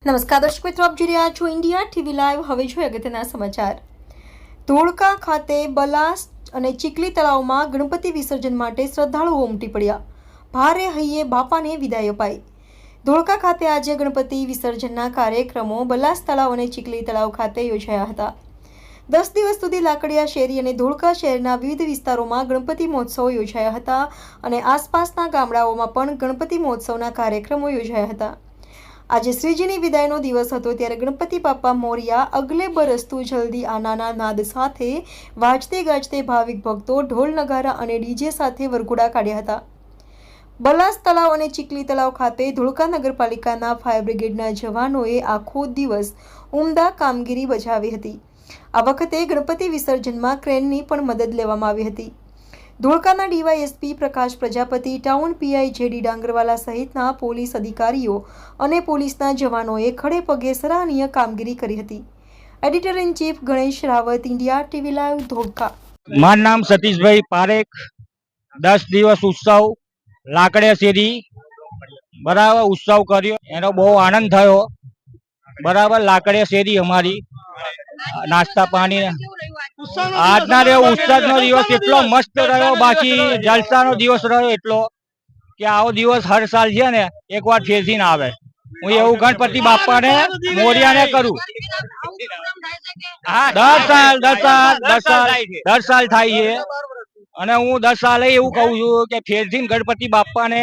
નમસ્કાર દર્શક મિત્રો, આપ જોઈ રહ્યા છો ઇન્ડિયા ટીવી લાઈવ. હવે જોઈએ અગત્યના સમાચાર. ધોળકા ખાતે બલાસ અને ચીખલી તળાવમાં ગણપતિ વિસર્જન માટે શ્રદ્ધાળુઓ ઉમટી પડ્યા. ભારે હૈયે બાપાને વિદાય અપાઈ. ધોળકા ખાતે આજે ગણપતિ વિસર્જનના કાર્યક્રમો બલાસ તળાવ અને ચીખલી તળાવ ખાતે યોજાયા હતા. 10 દિવસ સુધી લાકડિયા શેરી અને ધોળકા શહેરના વિવિધ વિસ્તારોમાં ગણપતિ મહોત્સવ યોજાયા હતા અને આસપાસના ગામડાઓમાં પણ ગણપતિ મહોત્સવના કાર્યક્રમો યોજાયા હતા. આજે શ્રીજીની વિદાયનો દિવસ હતો ત્યારે ગણપતિ બાપા મોરિયા અગલે બરસતું જલ્દી આનાના નાદ સાથે વાજતે ગાજતે ભાવિક ભક્તો ઢોલ નગારા અને ડીજે સાથે વરઘોડા કાઢ્યા હતા. બલાસ તળાવ અને ચીખલી તળાવ ખાતે ધોળકા નગરપાલિકાના ફાયર બ્રિગેડના જવાનોએ આખો દિવસ ઉમદા કામગીરી બજાવી હતી. આ વખતે ગણપતિ વિસર્જનમાં ક્રેનની પણ મદદ લેવામાં આવી હતી. ધોળકાના ડીવાયએસપી પ્રકાશ પ્રજાપતિ, ટાઉન પીઆઈ જેડી ડાંગરવાલા સહિતના પોલીસ અધિકારીઓ અને પોલીસના જવાનોએ ખડે પગે સરાહનીય કામગીરી કરી હતી. Editor in chief Ganesh Rawat, India TV live, Dholka. મારું નામ સતીશભાઈ પારેખ. 10 દિવસ ઉત્સવ લાકડિયા શેરી બરાબર ઉત્સવ કર્યો, એનો બહુ આનંદ થયો. બરાબર લાકડિયા શેરી અમારી નાસ્તા પાણી આજના ઉત્સવનો દિવસ એટલો મસ્ત રહ્યો, બાકી જલસાનો દિવસ રહ્યો એટલો કે આવો દિવસ હર સાલ છે ને એકવાર ફેરથી ના આવે. હું એવું ગણપતિ બાપાને મોરિયાને કરું. હા, દર સાલ થાય છે અને હું 10 સાલે એવું કહું છું કે ફેરથી ગણપતિ બાપાને